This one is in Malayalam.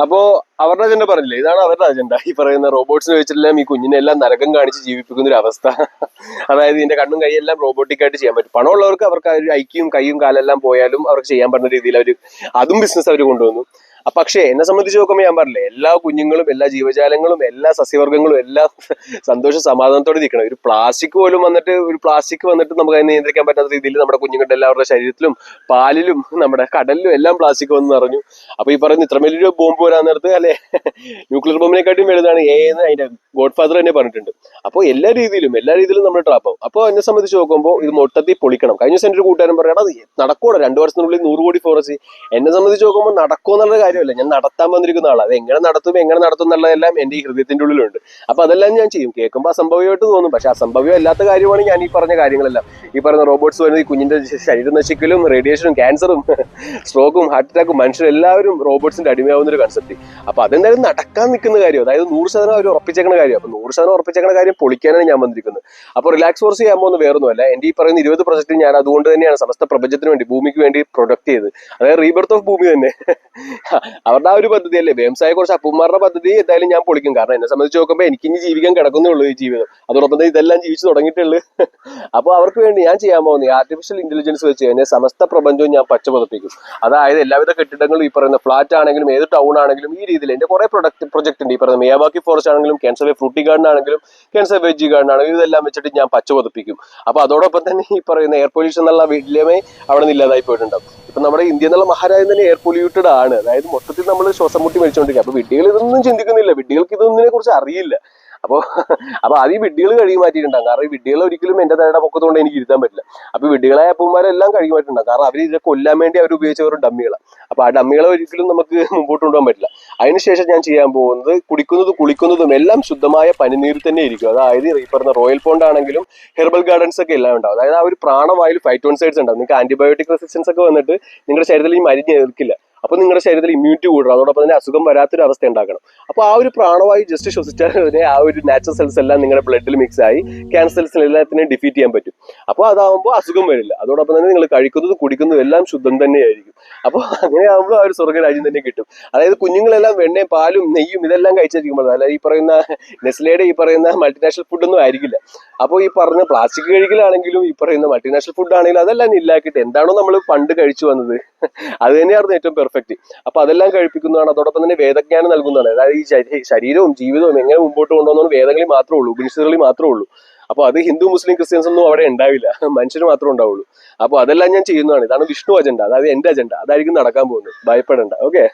അപ്പോ അവരുടെ അജണ്ട പറഞ്ഞില്ലേ, ഇതാണ് അവരുടെ അജണ്ട. ഈ പറയുന്ന റോബോട്ട്സിനെ വെച്ചിട്ടെല്ലാം ഈ കുഞ്ഞിനെല്ലാം നരകം കാണിച്ച് ജീവിപ്പിക്കുന്ന ഒരു അവസ്ഥ. അതായത് ഇതിന്റെ കണ്ണും കൈയെല്ലാം റോബോട്ടിക് ആയിട്ട് ചെയ്യാൻ പറ്റും. പണമുള്ളവർക്ക് അവർക്ക് ഒരു ഐക്യവും കൈയും കാലെല്ലാം പോയാലും അവർക്ക് ചെയ്യാൻ പറ്റുന്ന രീതിയിൽ അവർ അതും ബിസിനസ് അവർ കൊണ്ടുവന്നു. പക്ഷേ എന്നെ സംബന്ധിച്ച് നോക്കുമ്പോൾ ഞാൻ പറഞ്ഞില്ലേ, എല്ലാ കുഞ്ഞുങ്ങളും എല്ലാ ജീവജാലങ്ങളും എല്ലാ സസ്യവർഗ്ഗങ്ങളും എല്ലാം സന്തോഷ സമാധാനത്തോടെ നിൽക്കണം. ഒരു പ്ലാസ്റ്റിക് പോലും വന്നിട്ട് നമുക്ക് അതിനെ നിയന്ത്രിക്കാൻ പറ്റാത്ത രീതിയിൽ നമ്മുടെ കുഞ്ഞുങ്ങളുടെ എല്ലാവരുടെ ശരീരത്തിലും പാലിലും നമ്മുടെ കടലിലും എല്ലാം പ്ലാസ്റ്റിക് വന്ന് നിറഞ്ഞു. അപ്പൊ ഈ പറയുന്ന ഇത്ര വലിയൊരു ബോംബ് വരാൻ നേരത്ത് അല്ലെ, ന്യൂക്ലിയർ ബോംബിനെക്കാട്ടും വലുതാണ് എന്ന് അതിന്റെ ഗോഡ് ഫാദർ തന്നെ പറഞ്ഞിട്ടുണ്ട്. അപ്പോൾ എല്ലാ രീതിയിലും നമ്മൾ ട്രാപ്പാവും. അപ്പോൾ എന്നെ സംബന്ധിച്ച് നോക്കുമ്പോൾ ഇത് മൊത്തത്തിൽ പൊളിക്കണം. കഴിഞ്ഞ ദിവസം എൻ്റെ ഒരു കൂട്ടുകാരൻ പറയണം, അത് നടക്കൂടെ 2 വർഷത്തിനുള്ളിൽ 100 കോടി ഫോറസ്റ്റ്. എന്നെ സംബന്ധിച്ച് നോക്കുമ്പോൾ നടക്കുമെന്നുള്ള കാര്യമല്ല, ഞാൻ നടത്താൻ വന്നിരിക്കുന്ന ആളാണ്. അത് എങ്ങനെ നടത്തും എന്നുള്ളതെല്ലാം എൻ്റെ ഈ ഹൃദയത്തിന്റെ ഉള്ളിലുണ്ട്. അപ്പൊ അതെല്ലാം ഞാൻ ചെയ്യും. കേൾക്കുമ്പോൾ അസംഭവ്യമായിട്ട് തോന്നും, പക്ഷെ അസംഭവ്യം അല്ലാത്ത കാര്യമാണ് ഞാൻ ഈ പറഞ്ഞ കാര്യങ്ങളെല്ലാം. ഈ പറയുന്ന റോബോട്ട്സ് വരുന്നത് ഈ കുഞ്ഞിന്റെ ശരീരം നശിക്കലും റേഡിയേഷനും ക്യാൻസറും സ്ട്രോക്കും ഹാർട്ട് അറ്റാക്കും മനുഷ്യരെല്ലാവരും റോബോട്ട്സിന്റെ അടിമയാവുന്ന ഒരു കൺസെപ്റ്റ്. അപ്പൊ അതെന്തായാലും നടക്കാൻ നിൽക്കുന്ന കാര്യം, അതായത് 100% അവർ ഉറപ്പിച്ചേക്കുന്ന കാര്യം. അപ്പൊ 100% ഉറപ്പിച്ചേക്കുന്ന കാര്യം പൊളിക്കാനാണ് ഞാൻ വന്നിരിക്കുന്നത്. അപ്പോൾ റിലാക്സ് ഫോർസ് ചെയ്യാൻ പോകുന്ന വേറൊന്നുമല്ല, എന്റെ ഈ പറയുന്ന 20 പ്രൊജക്ട് ഞാൻ അതുകൊണ്ട് തന്നെയാണ് സമസ്ത പ്രപഞ്ചത്തിന് വേണ്ടി, ഭൂമിക്ക് വേണ്ടി പ്രൊഡക്ട് ചെയ്ത്, അതായത് റീബർത്ത് ഓഫ് ഭൂമി തന്നെ. അവരുടെ ആ ഒരു പദ്ധതി അല്ലേ, വ്യവസായ കുറച്ച് അപ്പന്മാരുടെ പദ്ധതി എന്തായാലും ഞാൻ പൊളിക്കും. കാരണം എന്നെ സംബന്ധിച്ച് നോക്കുമ്പോൾ എനിക്ക് ഇനി ജീവിക്കാൻ കിടക്കുന്നേ ഉള്ളൂ ഈ ജീവിതം. അതോടൊപ്പം തന്നെ ഇതെല്ലാം ജീവിച്ചു തുടങ്ങിയിട്ടുള്ളൂ. അപ്പോൾ അവർക്ക് വേണ്ടി ഞാൻ ചെയ്യാൻ പോകുന്നത് ആർട്ടിഫിഷ്യൽ ഇന്റലിജൻസ് വെച്ച് തന്നെ സമസ്ത പ്രപഞ്ചവും ഞാൻ പച്ച പതിപ്പിക്കും. അതായത് എല്ലാവിധ കെട്ടിടങ്ങളും ഈ പറയുന്ന ഫ്ലാറ്റ് ആണെങ്കിലും ഏത് ടൗൺ ആണെങ്കിലും ഈ രീതിയിൽ എന്റെ കുറെ പ്രൊജക്ട് ഉണ്ട്. ഈ പറയുന്ന മിയാവാക്കി ഫോറസ്റ്റ് ആണെങ്കിലും ക്യാൻസർ ഫ്രൂട്ടി ഗാർഡൻ ആണെങ്കിലും ക്യാൻസർ വെജി ഗാർഡൻ ആണെങ്കിലും ഇതെല്ലാം വെച്ചിട്ട് ഞാൻ പച്ച പതിപ്പിക്കും. അപ്പൊ അതോടൊപ്പം തന്നെ ഈ പറയുന്ന എയർ പൊല്യൂഷൻ എന്നുള്ള വലിയമേ അവിടെ നിന്ന് ഇല്ലാതായി പോയിട്ടുണ്ടാവും. ഇപ്പൊ നമ്മുടെ ഇന്ത്യ എന്നുള്ള മഹാരാജ്യം തന്നെ എയർ പൊല്യൂട്ടഡ് ആണ്. അതായത് മൊത്തത്തിൽ നമ്മൾ ശ്വാസം മുട്ടി മരിച്ചുകൊണ്ടിരിക്കുക. അപ്പൊ വിഡ്ഢികൾ ഇതൊന്നും ചിന്തിക്കുന്നില്ല, വിഡ്ഢികൾക്ക് ഇതൊന്നിനെ കുറിച്ച് അറിയില്ല. അപ്പൊ അത് ഈ വിഡ്ഢികൾ കഴുകി മാറ്റിയിട്ടുണ്ടാകും. കാരണം ഈ വിഡ്ഢികൾ ഒരിക്കലും എന്റെ തലയുടെ പൊക്കത്തുകൊണ്ട് എനിക്ക് ഇരുത്താൻ പറ്റില്ല. അപ്പൊ വിഡ്ഢികളായ അപ്പന്മാരെല്ലാം കഴുകി മാറ്റിയിട്ടുണ്ടാകും. കാരണം അവർ ഇതിനെ കൊല്ലാൻ വേണ്ടി അവർ ഉപയോഗിച്ച ഒരു ഡമ്മികളാണ്. അപ്പൊ ആ ഡമ്മികളെ ഒരിക്കലും നമുക്ക് മുമ്പോട്ട് കൊണ്ടുപോകാൻ പറ്റില്ല. അതിനുശേഷം ഞാൻ ചെയ്യാൻ പോകുന്നത് കുളിക്കുന്നതും എല്ലാം ശുദ്ധമായ പനിനീർ തന്നെ ഇരിക്കും. അതായത് ഈ പറഞ്ഞ റോയൽ പോണ്ട് ആണെങ്കിലും ഹെർബൽ ഗാർഡൻസ് ഒക്കെ എല്ലാം ഉണ്ടാവും. അതായത് ആ ഒരു പ്രാണവായിൽ ഫൈറ്റോൺസൈഡ്സ് ഉണ്ടാവും. നിങ്ങൾക്ക് ആന്റിബയോട്ടിക് റെസിസ്റ്റൻസ് ഒക്കെ വന്നിട്ട് നിങ്ങളുടെ ശരീരത്തിൽ ഈ മരുന്ന് ഏൽക്കില്ല. അപ്പൊ നിങ്ങളുടെ ശരീരത്തിൽ ഇമ്മ്യൂണിറ്റി കൂടണം. അതോടൊപ്പം തന്നെ അസുഖം വരാത്തൊരു അവസ്ഥ ഉണ്ടാക്കണം. അപ്പൊ ആ ഒരു പ്രാണവായു ജസ്റ്റ് ശ്വസിച്ചാൽ തന്നെ ആ ഒരു നാച്ചുറൽ സെൽസ് എല്ലാം നിങ്ങളുടെ ബ്ലഡിൽ മിക്സ് ആയി ക്യാൻസർ സെൽസ് എല്ലാത്തിനെയും ഡിഫീറ്റ് ചെയ്യാൻ പറ്റും. അപ്പോൾ അതാവുമ്പോൾ അസുഖം വരില്ല. അതോടൊപ്പം തന്നെ നിങ്ങൾ കഴിക്കുന്നതും കുടിക്കുന്നതും എല്ലാം ശുദ്ധം തന്നെയായിരിക്കും. അപ്പോൾ അങ്ങനെ ആകുമ്പോൾ ആ ഒരു സ്വർഗ്ഗരാജ്യം തന്നെ കിട്ടും. അതായത് കുഞ്ഞുങ്ങളെല്ലാം വെണ്ണയും പാലും നെയ്യും ഇതെല്ലാം കഴിച്ചിരിക്കുമ്പോൾ, അതായത് ഈ പറയുന്ന നെസ്ലയുടെ ഈ പറയുന്ന മൾട്ടിനാഷണൽ ഫുഡൊന്നും ആയിരിക്കില്ല. അപ്പോൾ ഈ പറഞ്ഞ പ്ലാസ്റ്റിക് കഴിക്കലാണെങ്കിലും ഈ പറയുന്ന മൾട്ടിനാഷണൽ ഫുഡ് ആണെങ്കിലും അതെല്ലാം ഇല്ലാക്കിയിട്ട് എന്താണോ നമ്മൾ പണ്ട് കഴിച്ചു വന്നത് അത് തന്നെയായിരുന്നു ഏറ്റവും പെർഫെക്റ്റ്. അപ്പൊ അതെല്ലാം കഴിപ്പിക്കുന്നതാണ്. അതോടൊപ്പം തന്നെ വേദജ്ഞാനം നൽകുന്നതാണ്. അതായത് ഈ ശരീരവും ജീവിതവും എങ്ങനെ മുമ്പോട്ട് കൊണ്ടുപോകുന്ന വേദങ്ങളിൽ മാത്രമേ ഉള്ളൂ, ഉപനിഷത്തുകളിൽ മാത്രമേ ഉള്ളൂ. അപ്പൊ അത് ഹിന്ദു മുസ്ലിം ക്രിസ്ത്യൻസ് ഒന്നും അവിടെ ഉണ്ടാവില്ല, മനുഷ്യന് മാത്രമേ ഉണ്ടാവുള്ളൂ. അപ്പൊ അതെല്ലാം ഞാൻ ചെയ്യുന്നതാണ്. ഇതാണ് വിഷ്ണു അജണ്ട, അതായത് എന്റെ അജണ്ട. അതായിരിക്കും നടക്കാൻ പോകുന്നത്. ഭയപ്പെടേണ്ട. ഓക്കെ.